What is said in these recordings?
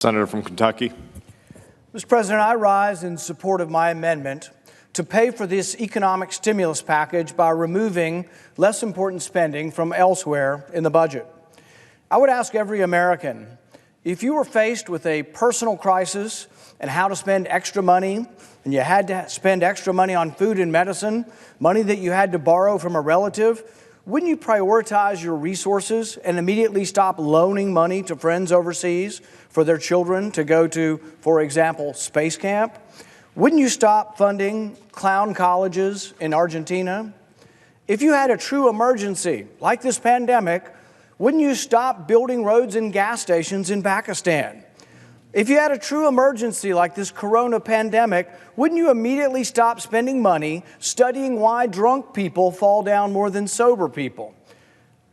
Senator from Kentucky. Mr. President, I rise in support of my amendment to pay for this economic stimulus package by removing less important spending from elsewhere in the budget. I would ask every American, if you were faced with a personal crisis and how to spend extra money, and you had to spend extra money on food and medicine, money that you had to borrow from a relative, wouldn't you prioritize your resources and immediately stop loaning money to friends overseas for their children to go to, for example, space camp? Wouldn't you stop funding clown colleges in Argentina? If you had a true emergency like this pandemic, wouldn't you stop building roads and gas stations in Pakistan? If you had a true emergency like this corona pandemic, wouldn't you immediately stop spending money studying why drunk people fall down more than sober people?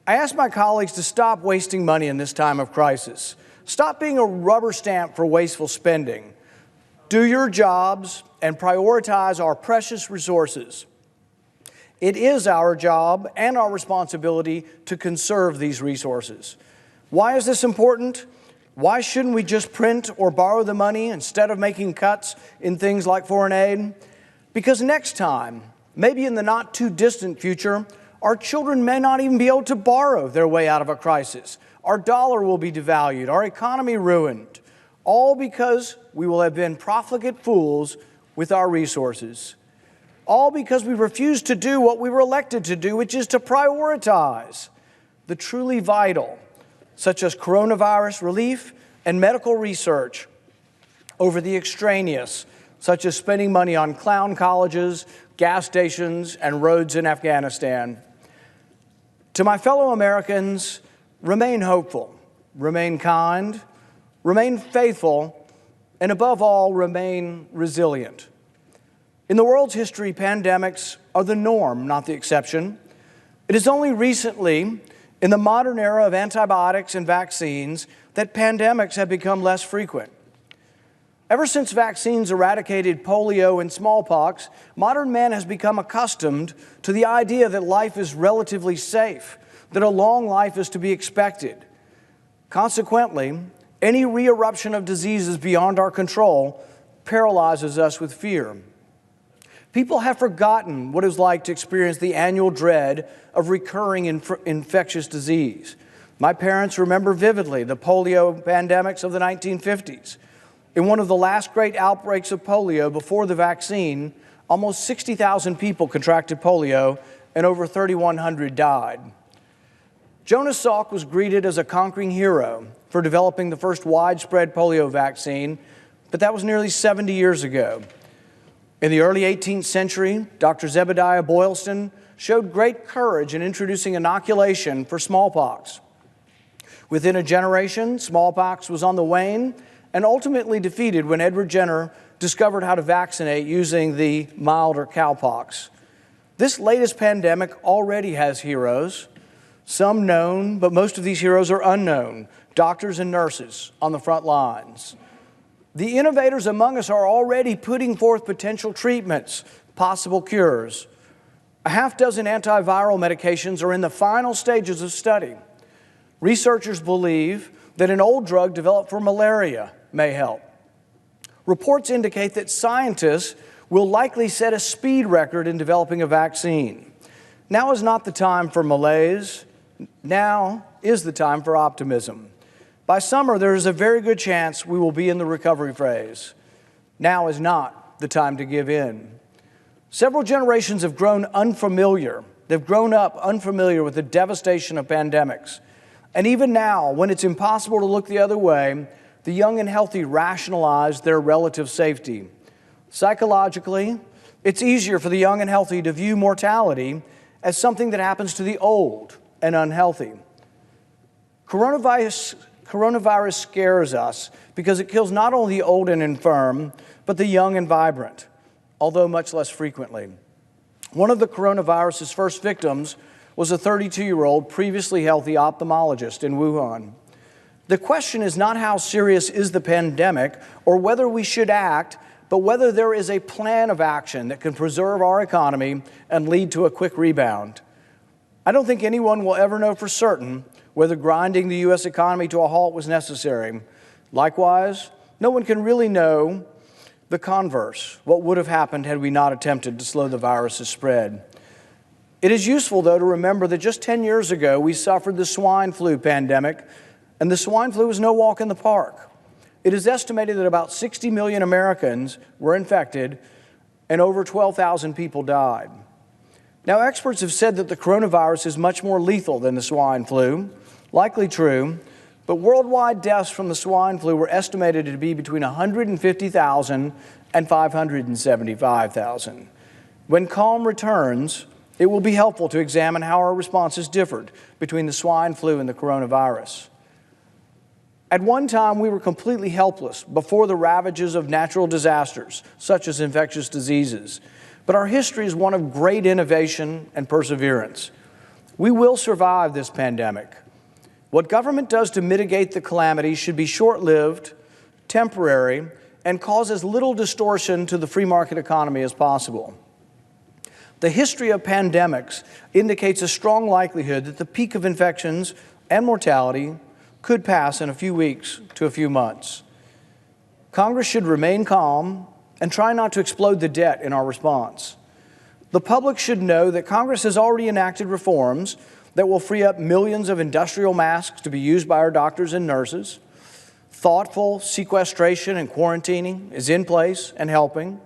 I ask my colleagues to stop wasting money in this time of crisis. Stop being a rubber stamp for wasteful spending. Do your jobs and prioritize our precious resources. It is our job and our responsibility to conserve these resources. Why is this important? Why shouldn't we just print or borrow the money instead of making cuts in things like foreign aid? Because next time, maybe in the not too distant future, our children may not even be able to borrow their way out of a crisis. Our dollar will be devalued, our economy ruined, all because we will have been profligate fools with our resources. All because we refuse to do what we were elected to do, which is to prioritize the truly vital, such as coronavirus relief and medical research, over the extraneous, such as spending money on clown colleges, gas stations, and roads in Afghanistan. To my fellow Americans, remain hopeful, remain kind, remain faithful, and above all, remain resilient. In the world's history, pandemics are the norm, not the exception. It is only recently, in the modern era of antibiotics and vaccines, that pandemics have become less frequent. Ever since vaccines eradicated polio and smallpox, modern man has become accustomed to the idea that life is relatively safe, that a long life is to be expected. Consequently, any re-eruption of diseases beyond our control paralyzes us with fear. People have forgotten what it was like to experience the annual dread of recurring infectious disease. My parents remember vividly the polio pandemics of the 1950s. In one of the last great outbreaks of polio before the vaccine, almost 60,000 people contracted polio and over 3,100 died. Jonas Salk was greeted as a conquering hero for developing the first widespread polio vaccine, but that was nearly 70 years ago. In the early 18th century, Dr. Zebediah Boylston showed great courage in introducing inoculation for smallpox. Within a generation, smallpox was on the wane and ultimately defeated when Edward Jenner discovered how to vaccinate using the milder cowpox. This latest pandemic already has heroes, some known, but most of these heroes are unknown, doctors and nurses on the front lines. The innovators among us are already putting forth potential treatments, possible cures. A half-dozen antiviral medications are in the final stages of study. Researchers believe that an old drug developed for malaria may help. Reports indicate that scientists will likely set a speed record in developing a vaccine. Now is not the time for malaise. Now is the time for optimism. By summer, there is a very good chance we will be in the recovery phase. Now is not the time to give in. Several generations have grown unfamiliar. They've grown up unfamiliar with the devastation of pandemics. And even now, when it's impossible to look the other way, the young and healthy rationalize their relative safety. Psychologically, it's easier for the young and healthy to view mortality as something that happens to the old and unhealthy. Coronavirus scares us because it kills not only the old and infirm, but the young and vibrant, although much less frequently. One of the coronavirus's first victims was a 32-year-old previously healthy ophthalmologist in Wuhan. The question is not how serious is the pandemic or whether we should act, but whether there is a plan of action that can preserve our economy and lead to a quick rebound. I don't think anyone will ever know for certain whether grinding the U.S. economy to a halt was necessary. Likewise, no one can really know the converse, what would have happened had we not attempted to slow the virus's spread. It is useful, though, to remember that just 10 years ago, we suffered the swine flu pandemic, and the swine flu was no walk in the park. It is estimated that about 60 million Americans were infected and over 12,000 people died. Now, experts have said that the coronavirus is much more lethal than the swine flu, likely true, but worldwide deaths from the swine flu were estimated to be between 150,000 and 575,000. When calm returns, it will be helpful to examine how our responses differed between the swine flu and the coronavirus. At one time, we were completely helpless before the ravages of natural disasters, such as infectious diseases. But our history is one of great innovation and perseverance. We will survive this pandemic. What government does to mitigate the calamity should be short-lived, temporary, and cause as little distortion to the free market economy as possible. The history of pandemics indicates a strong likelihood that the peak of infections and mortality could pass in a few weeks to a few months. Congress should remain calm and try not to explode the debt in our response. The public should know that Congress has already enacted reforms that will free up millions of industrial masks to be used by our doctors and nurses. Thoughtful sequestration and quarantining is in place and helping.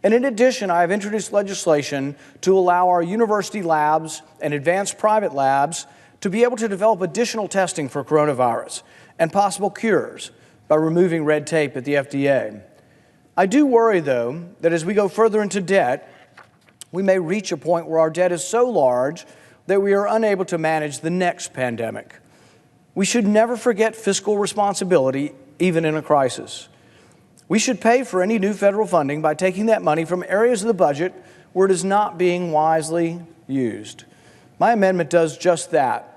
And in addition, I have introduced legislation to allow our university labs and advanced private labs to be able to develop additional testing for coronavirus and possible cures by removing red tape at the FDA. I do worry, though, that as we go further into debt, we may reach a point where our debt is so large that we are unable to manage the next pandemic. We should never forget fiscal responsibility, even in a crisis. We should pay for any new federal funding by taking that money from areas of the budget where it is not being wisely used. My amendment does just that.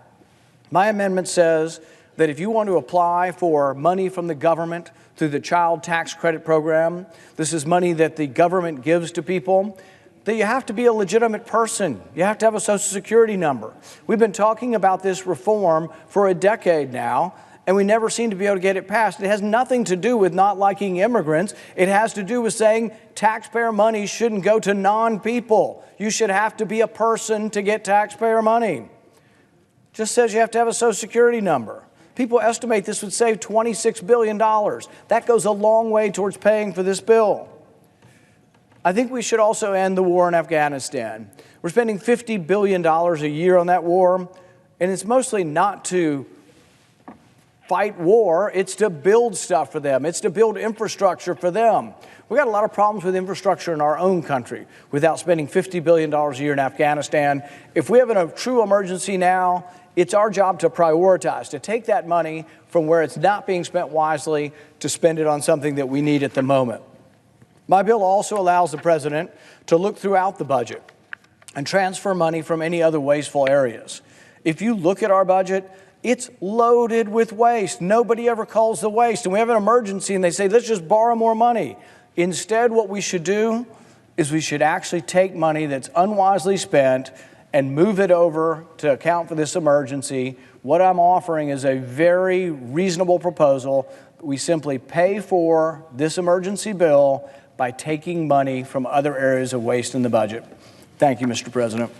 My amendment says that if you want to apply for money from the government through the Child Tax Credit Program, this is money that the government gives to people, that you have to be a legitimate person. You have to have a Social Security number. We've been talking about this reform for a decade now, and we never seem to be able to get it passed. It has nothing to do with not liking immigrants. It has to do with saying taxpayer money shouldn't go to non-people. You should have to be a person to get taxpayer money. It just says you have to have a Social Security number. People estimate this would save $26 billion. That goes a long way towards paying for this bill. I think we should also end the war in Afghanistan. We're spending $50 billion a year on that war, and it's mostly not to fight war, it's to build stuff for them. It's to build infrastructure for them. We've got a lot of problems with infrastructure in our own country without spending $50 billion a year in Afghanistan. If we have a true emergency now, it's our job to prioritize, to take that money from where it's not being spent wisely to spend it on something that we need at the moment. My bill also allows the president to look throughout the budget and transfer money from any other wasteful areas. If you look at our budget, it's loaded with waste. Nobody ever calls the waste. And we have an emergency and they say, let's just borrow more money. Instead, what we should do is we should actually take money that's unwisely spent and move it over to account for this emergency. What I'm offering is a very reasonable proposal. We simply pay for this emergency bill by taking money from other areas of waste in the budget. Thank you, Mr. President.